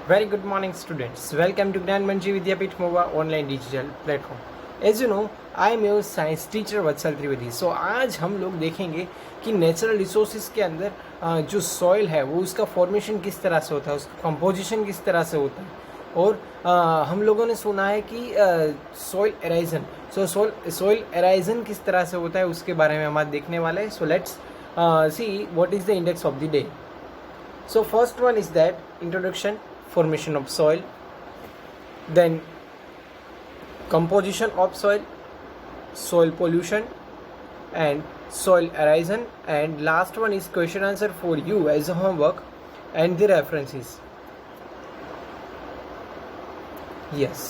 Very good morning, students. Welcome to Gnan Manji Vidyapith MOVA online digital platform. As you know, I am your science teacher Vatsal Trivedi. So आज हम लोग देखेंगे कि natural resources के अंदर जो soil है वो उसका फॉर्मेशन किस तरह से होता है, उसका कंपोजिशन किस तरह से होता है. और हम लोगों ने सुना है कि सॉइल एराइजन. सॉइल एराइजन किस तरह से होता है उसके बारे में हम आज देखने वाले हैं. So let's see what is the index of the day. So first one is that introduction, formation of soil, then composition of soil, soil pollution and soil erosion, and last one is question answer for you as a homework and the references. Yes.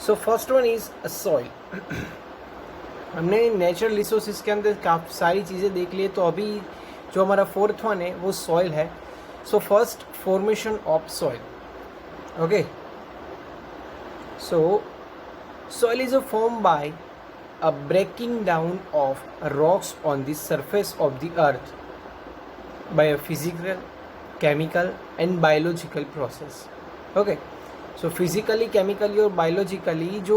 So first one is a soil. हमने natural resources के अंदर काफ़ी सारी चीज़ें देख ली, तो अभी जो हमारा फोर्थ वन है वो सॉइल है. So first, formation of soil. Okay. So soil is formed by a breaking down of rocks on the surface of the earth by a physical, chemical and biological process. Okay. So physically, chemically और biologically जो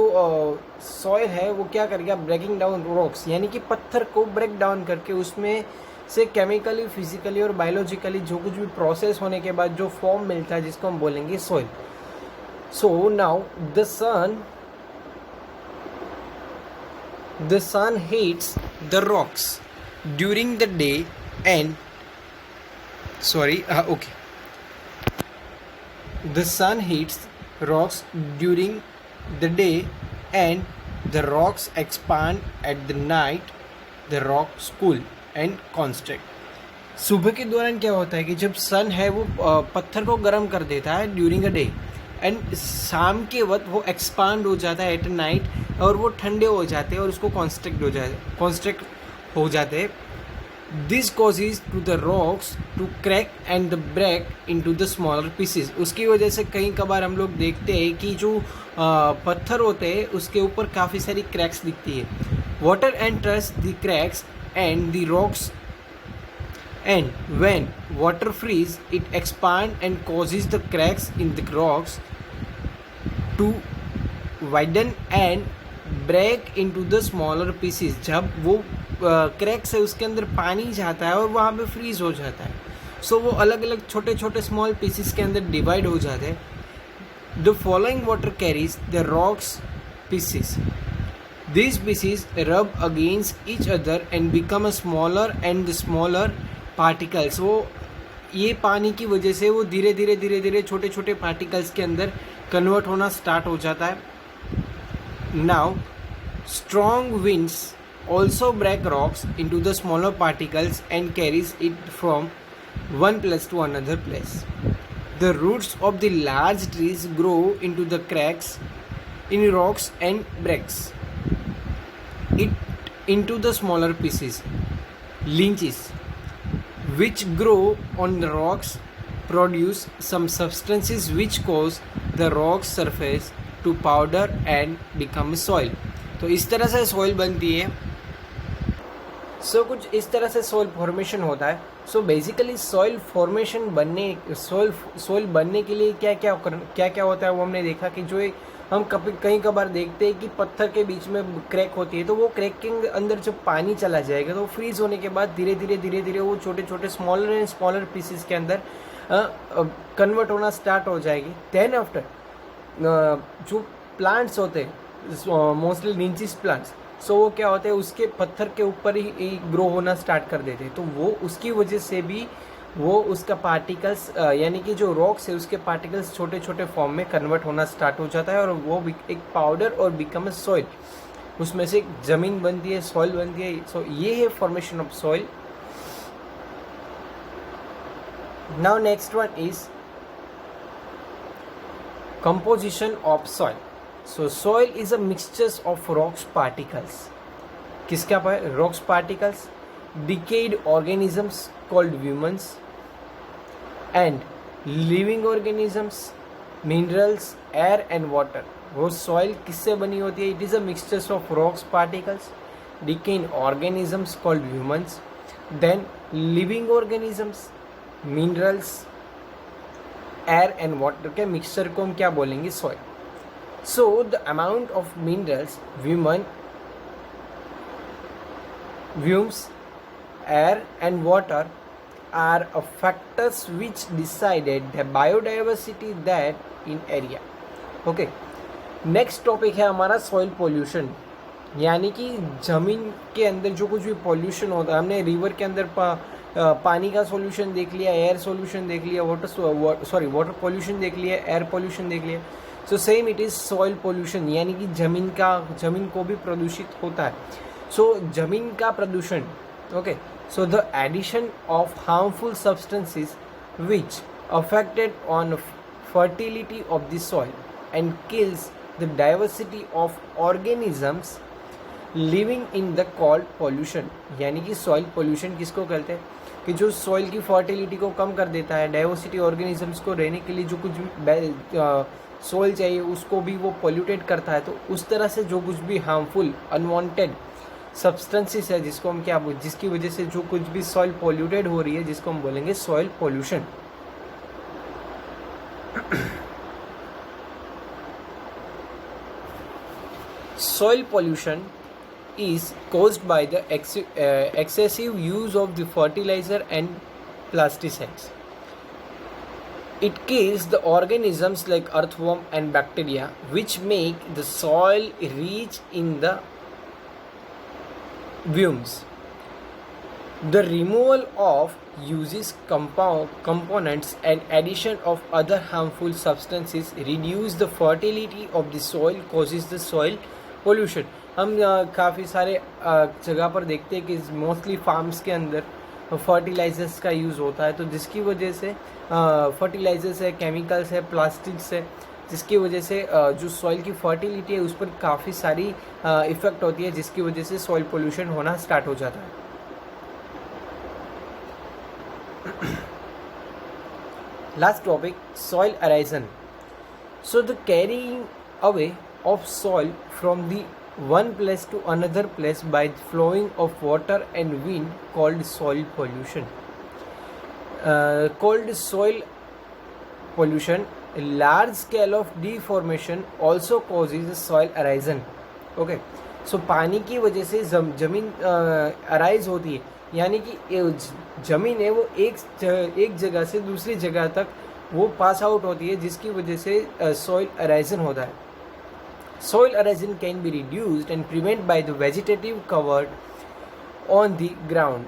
soil है वो क्या करेगा, breaking down rocks यानी कि पत्थर को ब्रेक डाउन करके उसमें से केमिकली, फिजिकली और बायोलॉजिकली जो कुछ भी प्रोसेस होने के बाद जो फॉर्म मिलता है जिसको हम बोलेंगे soil. So now the sun heats the rocks during the day and the sun heats rocks during the day and the rocks expand at the night. The rocks cool and constrict. सुबह के दौरान क्या होता है कि जब सन है वो पत्थर को गर्म कर देता है ड्यूरिंग अ डे, एंड शाम के वक्त वो एक्सपांड हो जाता है एट नाइट और वो ठंडे हो जाते हैं और उसको कॉन्स्ट्रिक्ट हो जाते हैं. This causes to the rocks to crack and the break into the smaller pieces. उसकी वजह से कई कबार हम लोग देखते हैं कि जो पत्थर होते हैं उसके ऊपर काफ़ी सारी क्रैक्स दिखती है. Water enters the cracks and the rocks, and when water freeze it expand and causes the cracks in the rocks to widen and break into the smaller pieces. जब वो क्रैक्स है उसके अंदर पानी जाता है और वहाँ पे फ्रीज हो जाता है. सो वो अलग अलग छोटे छोटे स्मॉल पीसेस के अंदर डिवाइड हो जाते हैं. The following water carries the rocks pieces. These pieces rub against each other and become a smaller and smaller particles. वो ये पानी की वजह से वो धीरे धीरे छोटे छोटे पार्टिकल्स के अंदर कन्वर्ट होना स्टार्ट हो जाता है. Now strong winds also break rocks into the smaller particles and carries it from one place to another place. The roots of the large trees grow into the cracks in rocks and breaks it into the smaller pieces. Lynches, which grow on the rocks, produce some substances which cause the rock surface to powder and become soil. तो इस तरह से soil बनती है. सो कुछ इस तरह से सॉइल फॉर्मेशन होता है. So basically soil formation soil बनने के लिए क्या क्या होता है वो हमने देखा कि जो हम कई कबार देखते हैं कि पत्थर के बीच में क्रैक होती है, तो वो क्रैक के अंदर जब पानी चला जाएगा तो फ्रीज होने के बाद धीरे धीरे वो छोटे छोटे स्मॉलर एंड स्मॉलर पीसेस के अंदर कन्वर्ट होना स्टार्ट हो जाएगी. देन आफ्टर जो प्लांट्स होते हैं मोस्टली निंचिस प्लांट्स, सो वो क्या होते हैं उसके पत्थर के ऊपर ही ग्रो होना स्टार्ट कर देते हैं. तो वो उसकी वजह से भी वो उसका पार्टिकल्स यानी कि जो रॉक्स है उसके पार्टिकल्स छोटे छोटे फॉर्म में कन्वर्ट होना स्टार्ट हो जाता है और वो एक पाउडर और बिकम अ सॉइल. उसमें से एक ज़मीन बनती है, सॉइल बनती है. सो ये है formation of soil. Now next one is composition of soil. So soil is a mixture of rocks particles. किसका पर rocks particles, decayed organisms called humans and living organisms, minerals, air and water. वो soil किससे बनी होती है? It is a mixture of rocks particles, decayed organisms called humans, then living organisms, minerals air and water के mixture को हम क्या बोलेंगे? Soil. So the amount of minerals, volumes, air and water are a factors which decided the biodiversity that in area. Okay, next topic है हमारा soil pollution, यानी कि ज़मीन के अंदर जो कुछ भी पोल्यूशन होता है. हमने रिवर के अंदर पानी का सॉल्यूशन देख लिया, एयर सॉल्यूशन देख लिया, वाटर पोल्यूशन देख लिया, एयर पोल्यूशन देख लिया. So same it is soil pollution, यानी कि ज़मीन को भी प्रदूषित होता है. सो ज़मीन का प्रदूषण. Okay, so the addition of harmful substances which affected on fertility of the soil and kills the diversity of organisms living in the called pollution. यानी कि सॉइल पोल्यूशन किसको कहते हैं? कि जो सॉइल की फर्टिलिटी को कम कर देता है, डाइवर्सिटी ऑर्गेनिजम्स को रहने के लिए जो कुछ भी सॉइल चाहिए उसको भी वो पोल्यूटेड करता है. तो उस तरह से जो कुछ भी हार्मफुल अनवांटेड सब्सटेंसेस है जिसकी वजह से जो कुछ भी सॉइल पोल्यूटेड हो रही है, जिसको हम बोलेंगे soil pollution. Soil pollution is caused by the excessive use of the fertilizer and pesticides. It kills the organisms like earthworm and bacteria, which make the soil rich in the fumes. The removal of uses components and addition of other harmful substances reduce the fertility of the soil, causes the soil pollution. हम काफ़ी सारे जगह पर देखते हैं कि mostly farms के अंदर फर्टिलाइजर्स का यूज़ होता है, तो जिसकी वजह से फर्टिलाइजर्स है, केमिकल्स है, प्लास्टिक्स है, जिसकी वजह से जो सॉइल की फर्टिलिटी है उस पर काफ़ी सारी इफ़ेक्ट होती है, जिसकी वजह से सॉइल पोल्यूशन होना स्टार्ट हो जाता है. Last topic, soil halogen. So the carrying away of soil from the one place to another place by flowing of water and wind called soil pollution. Large scale of deformation also causes soil erosion. Okay, so पानी की वजह से जमीन arise होती है, यानी कि जमीन है वो एक जगह से दूसरी जगह तक वो पास आउट होती है, जिसकी वजह से सॉइल एरोजन होता है. Soil erosion can be reduced and prevented by the vegetative covered on the ground,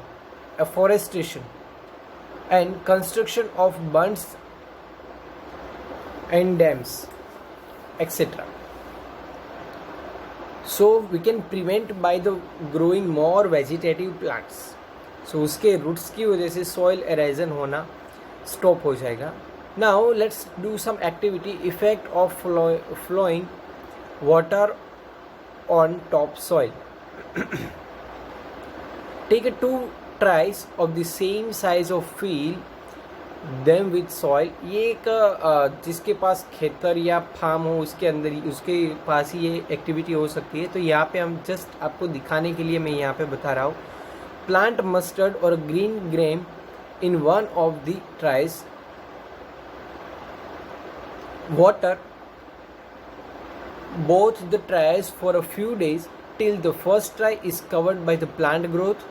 afforestation, and construction of bunds and dams, etc. So we can prevent by the growing more vegetative plants. So उसके roots की वजह से soil erosion होना stop हो जाएगा. Now let's do some activity. Effect of flowing water on top soil. Take 2 trays of the same size of fill them with soil. ये एक जिसके पास खेतर या फार्म हो उसके अंदर ही उसके पास ही ये एक्टिविटी हो सकती है. तो यहाँ पे हम जस्ट आपको दिखाने के लिए मैं यहाँ पे बता रहा हूँ. प्लांट मस्टर्ड और green Graeme in one of the tries. Water both the trays for a few days till the first tray is covered by the plant growth,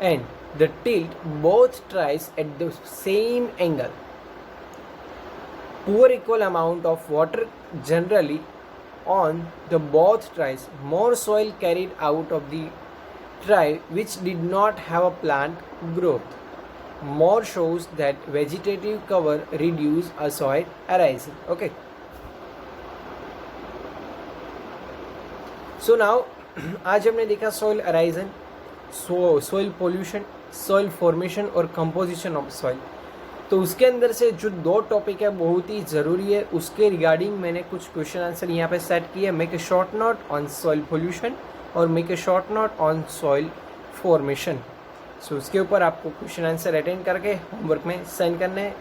and the tilt both trays at the same angle. Pour equal amount of water generally on the both trays. More soil carried out of the tray which did not have a plant growth. More shows that vegetative cover reduce a soil erosion. Okay. So now आज हमने देखा soil halogen, soil pollution, soil formation और composition of soil. तो उसके अंदर से जो 2 topic है बहुत ही ज़रूरी है, उसके रिगार्डिंग मैंने कुछ क्वेश्चन आंसर यहाँ पे सेट किए. Make a short note on soil pollution और make a short note on soil formation. So उसके ऊपर आपको क्वेश्चन आंसर अटेंड करके होमवर्क में सेंड करने हैं.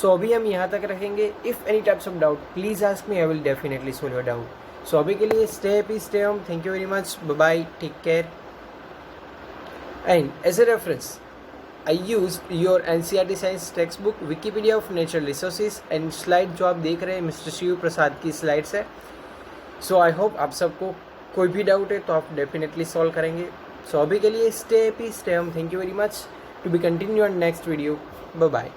सो अभी हम यहाँ तक रखेंगे. If any types of doubt please ask me, I will definitely solve your doubt. So अभी के लिए stay happy, stay home. Thank you very much. Bye bye, take care. And as a reference I use your NCERT science text book, Wikipedia of natural resources and slide जो आप देख रहे हैं mister Shiv प्रसाद की slides है. सो I hope आप सबको कोई भी डाउट है तो आप डेफिनेटली सॉल्व करेंगे. सो अभी के लिए stay happy, stay home. Thank you very much. To be continue on next video. Bye bye.